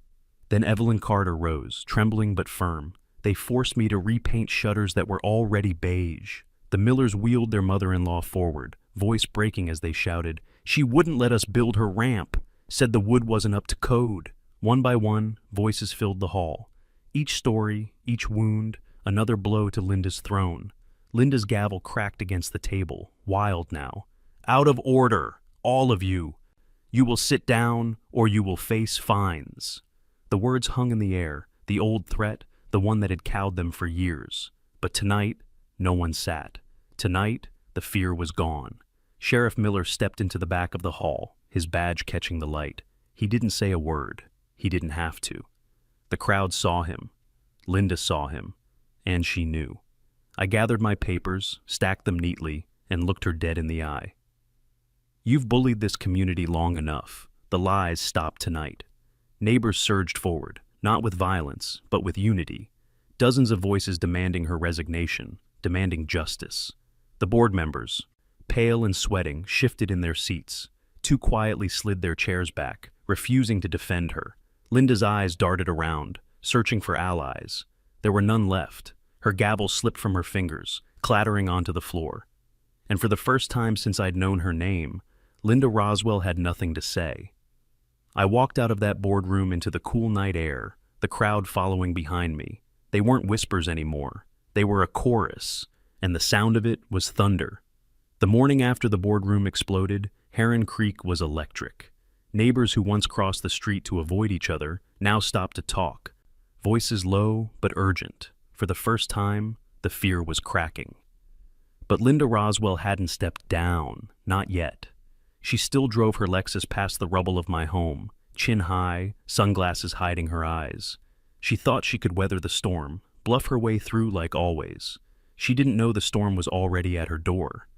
Then Evelyn Carter rose, trembling but firm. They forced me to repaint shutters that were already beige. The Millers wheeled their mother-in-law forward, voice breaking as they shouted, "She wouldn't let us build her ramp. Said the wood wasn't up to code." One by one, voices filled the hall. Each story, each wound, another blow to Linda's throne. Linda's gavel cracked against the table, wild now. Out of order, all of you. You will sit down, or you will face fines. The words hung in the air, the old threat, the one that had cowed them for years. But tonight, no one sat. Tonight, the fear was gone. Sheriff Miller stepped into the back of the hall, his badge catching the light. He didn't say a word. He didn't have to. The crowd saw him. Linda saw him. And she knew. I gathered my papers, stacked them neatly, and looked her dead in the eye. You've bullied this community long enough. The lies stop tonight. Neighbors surged forward, not with violence, but with unity. Dozens of voices demanding her resignation, demanding justice. The board members, pale and sweating, shifted in their seats. Too quietly slid their chairs back, refusing to defend her. Linda's eyes darted around, searching for allies. There were none left. Her gavel slipped from her fingers, clattering onto the floor. And for the first time since I'd known her name, Linda Roswell had nothing to say. I walked out of that boardroom into the cool night air, the crowd following behind me. They weren't whispers anymore. They were a chorus, and the sound of it was thunder. The morning after the boardroom exploded, Heron Creek was electric. Neighbors who once crossed the street to avoid each other now stopped to talk. Voices low but urgent. For the first time, the fear was cracking. But Linda Roswell hadn't stepped down, not yet. She still drove her Lexus past the rubble of my home, chin high, sunglasses hiding her eyes. She thought she could weather the storm, bluff her way through like always. She didn't know the storm was already at her door.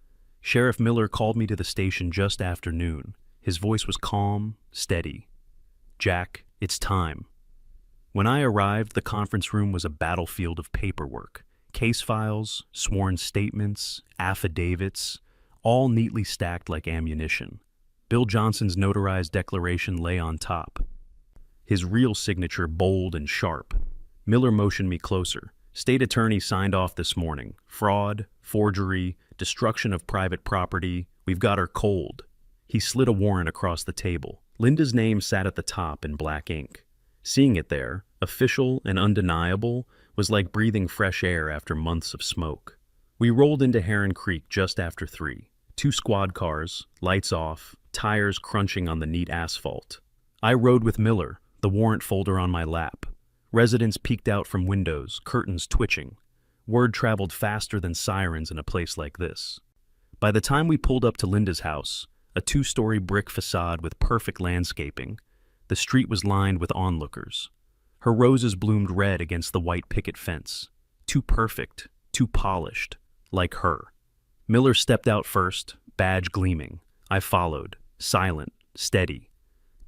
Sheriff Miller called me to the station just after noon. His voice was calm, steady. "Jack, it's time." When I arrived, the conference room was a battlefield of paperwork. Case files, sworn statements, affidavits, all neatly stacked like ammunition. Bill Johnson's notarized declaration lay on top, his real signature bold and sharp. Miller motioned me closer. State attorney signed off this morning. Fraud, forgery, destruction of private property. We've got her cold. He slid a warrant across the table. Linda's name sat at the top in black ink. Seeing it there, official and undeniable, was like breathing fresh air after months of smoke. We rolled into Heron Creek just after 3. 2 squad cars, lights off, tires crunching on the neat asphalt. I rode with Miller, the warrant folder on my lap. Residents peeked out from windows, curtains twitching. Word traveled faster than sirens in a place like this. By the time we pulled up to Linda's house, a 2-story brick facade with perfect landscaping, the street was lined with onlookers. Her roses bloomed red against the white picket fence. Too perfect, too polished, like her. Miller stepped out first, badge gleaming. I followed, silent, steady.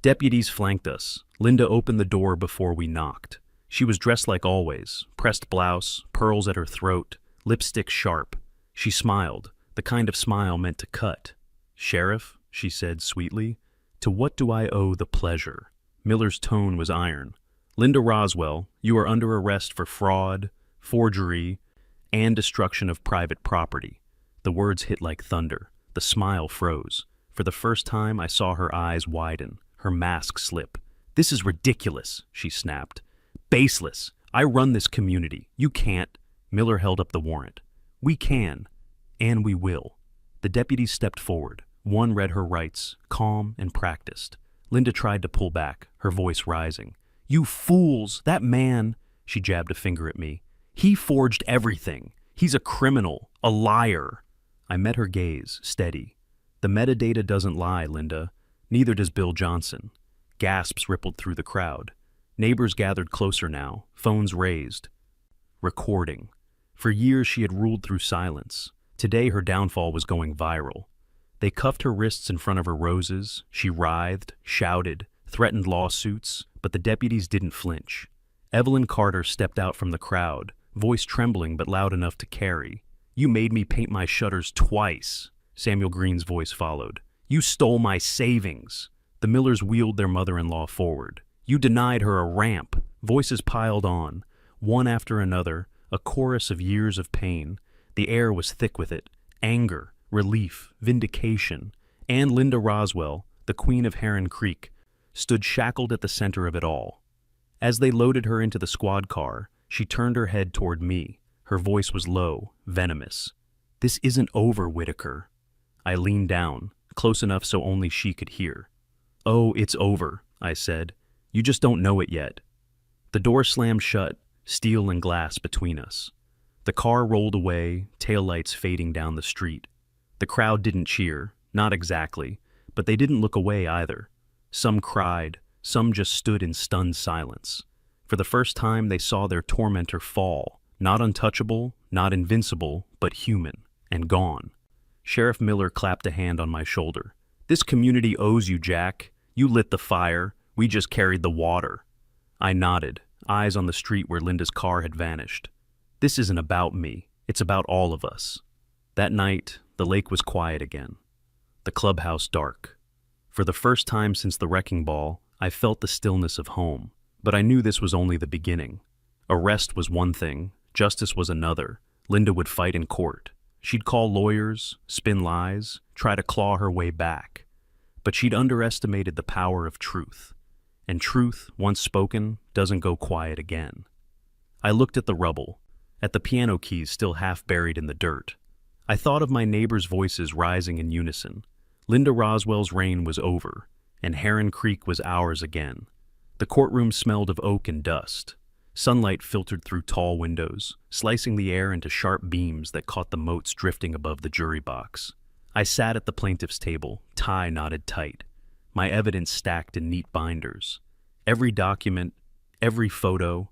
Deputies flanked us. Linda opened the door before we knocked. She was dressed like always, pressed blouse, pearls at her throat, lipstick sharp. She smiled, the kind of smile meant to cut. "Sheriff," she said sweetly, "to what do I owe the pleasure?" Miller's tone was iron. "Linda Roswell, you are under arrest for fraud, forgery, and destruction of private property." The words hit like thunder. The smile froze. For the first time, I saw her eyes widen, her mask slip. "This is ridiculous," she snapped. "Baseless. I run this community. You can't." Miller held up the warrant. "We can, and we will." The deputies stepped forward. One read her rights, calm and practiced. Linda tried to pull back, her voice rising. "You fools! That man," she jabbed a finger at me, "he forged everything. He's a criminal, a liar." I met her gaze, steady. "The metadata doesn't lie, Linda. Neither does Bill Johnson." Gasps rippled through the crowd. Neighbors gathered closer now, phones raised. Recording. For years she had ruled through silence. Today her downfall was going viral. They cuffed her wrists in front of her roses. She writhed, shouted, threatened lawsuits, but the deputies didn't flinch. Evelyn Carter stepped out from the crowd, voice trembling but loud enough to carry. "You made me paint my shutters twice." Samuel Green's voice followed. "You stole my savings." The Millers wheeled their mother-in-law forward. "You denied her a ramp." Voices piled on, one after another, a chorus of years of pain. The air was thick with it. Anger, relief, vindication. And Linda Roswell, the queen of Heron Creek, stood shackled at the center of it all. As they loaded her into the squad car, she turned her head toward me. Her voice was low, venomous. "This isn't over, Whitaker." I leaned down, close enough so only she could hear. "Oh, it's over," I said. "You just don't know it yet." The door slammed shut, steel and glass between us. The car rolled away, taillights fading down the street. The crowd didn't cheer, not exactly, but they didn't look away either. Some cried, some just stood in stunned silence. For the first time they saw their tormentor fall, not untouchable, not invincible, but human, and gone. Sheriff Miller clapped a hand on my shoulder. "This community owes you, Jack. You lit the fire, we just carried the water." I nodded, eyes on the street where Linda's car had vanished. "This isn't about me, it's about all of us." That night, the lake was quiet again. The clubhouse dark. For the first time since the wrecking ball, I felt the stillness of home. But I knew this was only the beginning. Arrest was one thing, justice was another. Linda would fight in court. She'd call lawyers, spin lies, try to claw her way back. But she'd underestimated the power of truth. And truth, once spoken, doesn't go quiet again. I looked at the rubble, at the piano keys still half buried in the dirt. I thought of my neighbors' voices rising in unison. Linda Roswell's reign was over, and Heron Creek was ours again. The courtroom smelled of oak and dust. Sunlight filtered through tall windows, slicing the air into sharp beams that caught the motes drifting above the jury box. I sat at the plaintiff's table, tie knotted tight, my evidence stacked in neat binders. Every document, every photo,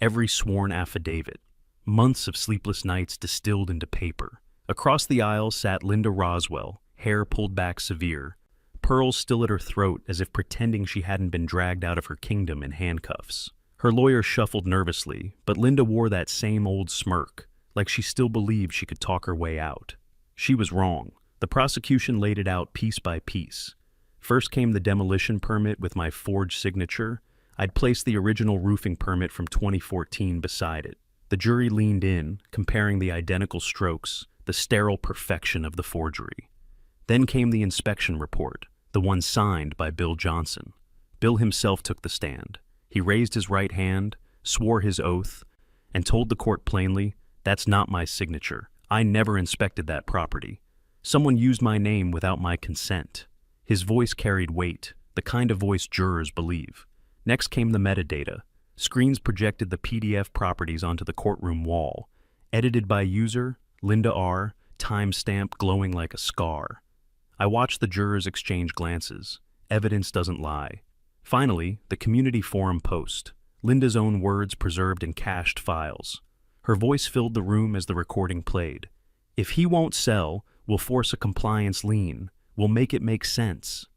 every sworn affidavit. Months of sleepless nights distilled into paper. Across the aisle sat Linda Roswell, hair pulled back severe, pearls still at her throat as if pretending she hadn't been dragged out of her kingdom in handcuffs. Her lawyer shuffled nervously, but Linda wore that same old smirk, like she still believed she could talk her way out. She was wrong. The prosecution laid it out piece by piece. First came the demolition permit with my forged signature. I'd placed the original roofing permit from 2014 beside it. The jury leaned in, comparing the identical strokes, the sterile perfection of the forgery. Then came the inspection report, the one signed by Bill Johnson. Bill himself took the stand. He raised his right hand, swore his oath, and told the court plainly, "That's not my signature. I never inspected that property. Someone used my name without my consent." His voice carried weight, the kind of voice jurors believe. Next came the metadata. Screens projected the PDF properties onto the courtroom wall. Edited by user, Linda R., timestamp glowing like a scar. I watched the jurors exchange glances. Evidence doesn't lie. Finally, the community forum post. Linda's own words preserved in cached files. Her voice filled the room as the recording played. "If he won't sell, we'll force a compliance lien. We'll make it make sense."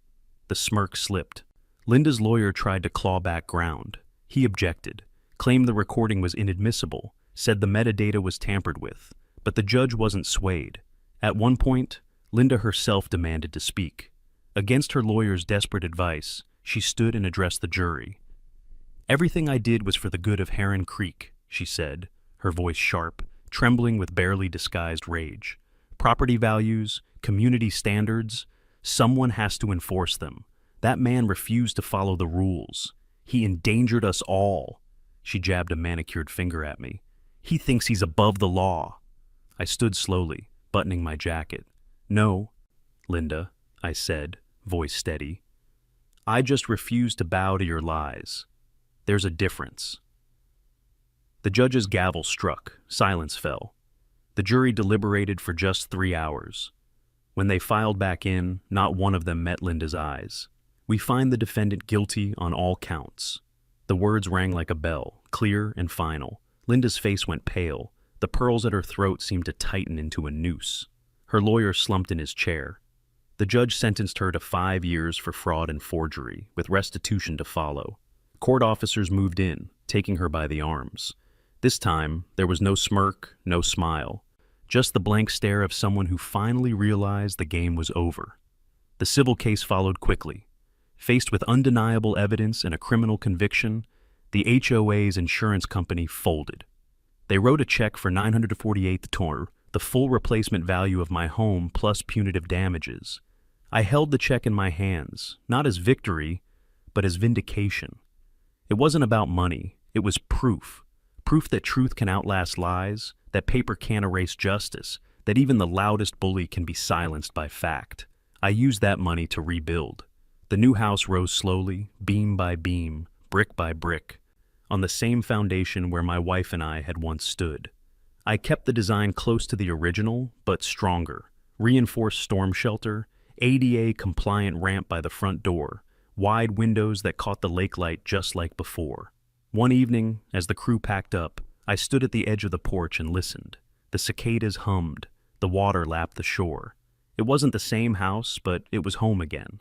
The smirk slipped. Linda's lawyer tried to claw back ground. He objected, claimed the recording was inadmissible, said the metadata was tampered with, but the judge wasn't swayed. At one point, Linda herself demanded to speak. Against her lawyer's desperate advice, she stood and addressed the jury. "Everything I did was for the good of Heron Creek," she said, her voice sharp, trembling with barely disguised rage. "Property values, community standards. Someone has to enforce them. That man refused to follow the rules. He endangered us all. She jabbed a manicured finger at me. He thinks he's above the law. I stood slowly, buttoning my jacket. No, Linda, I said, voice steady. I just refuse to bow to your lies. There's a difference. The judge's gavel struck. Silence fell. The jury deliberated for just 3 hours. When they filed back in, not one of them met Linda's eyes. We find the defendant guilty on all counts. The words rang like a bell, clear and final. Linda's face went pale. The pearls at her throat seemed to tighten into a noose. Her lawyer slumped in his chair. The judge sentenced her to 5 years for fraud and forgery, with restitution to follow. Court officers moved in, taking her by the arms. This time, there was no smirk, no smile, just the blank stare of someone who finally realized the game was over. The civil case followed quickly. Faced with undeniable evidence and a criminal conviction, the HOA's insurance company folded. They wrote a check for $948, the full replacement value of my home plus punitive damages. I held the check in my hands, not as victory, but as vindication. It wasn't about money, it was proof. Proof that truth can outlast lies, that paper can't erase justice, that even the loudest bully can be silenced by fact. I used that money to rebuild. The new house rose slowly, beam by beam, brick by brick, on the same foundation where my wife and I had once stood. I kept the design close to the original, but stronger. Reinforced storm shelter, ADA-compliant ramp by the front door, wide windows that caught the lake light just like before. One evening, as the crew packed up, I stood at the edge of the porch and listened. The cicadas hummed. The water lapped the shore. It wasn't the same house, but it was home again.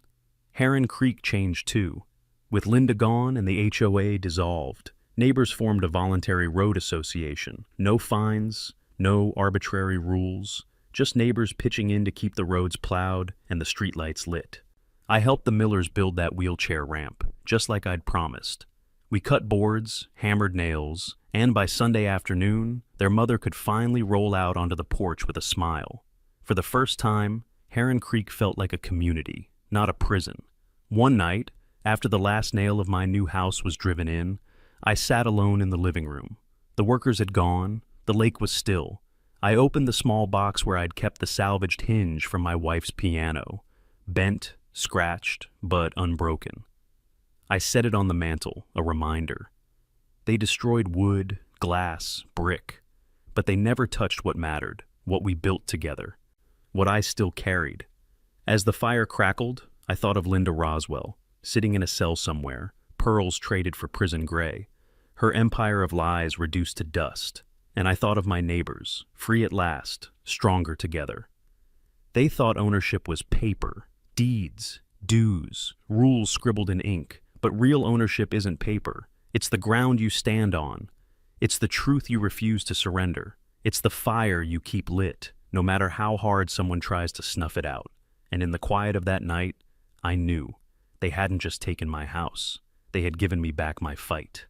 Heron Creek changed too. With Linda gone and the HOA dissolved, neighbors formed a voluntary road association. No fines, no arbitrary rules, just neighbors pitching in to keep the roads plowed and the streetlights lit. I helped the Millers build that wheelchair ramp, just like I'd promised. We cut boards, hammered nails, and by Sunday afternoon, their mother could finally roll out onto the porch with a smile. For the first time, Heron Creek felt like a community, not a prison. One night, after the last nail of my new house was driven in, I sat alone in the living room. The workers had gone, the lake was still. I opened the small box where I'd kept the salvaged hinge from my wife's piano, bent, scratched, but unbroken. I set it on the mantel, a reminder. They destroyed wood, glass, brick, but they never touched what mattered, what we built together, what I still carried. As the fire crackled, I thought of Linda Roswell, sitting in a cell somewhere, pearls traded for prison gray, her empire of lies reduced to dust. And I thought of my neighbors, free at last, stronger together. They thought ownership was paper, deeds, dues, rules scribbled in ink. But real ownership isn't paper. It's the ground you stand on. It's the truth you refuse to surrender. It's the fire you keep lit, no matter how hard someone tries to snuff it out. And in the quiet of that night, I knew they hadn't just taken my house. They had given me back my fight.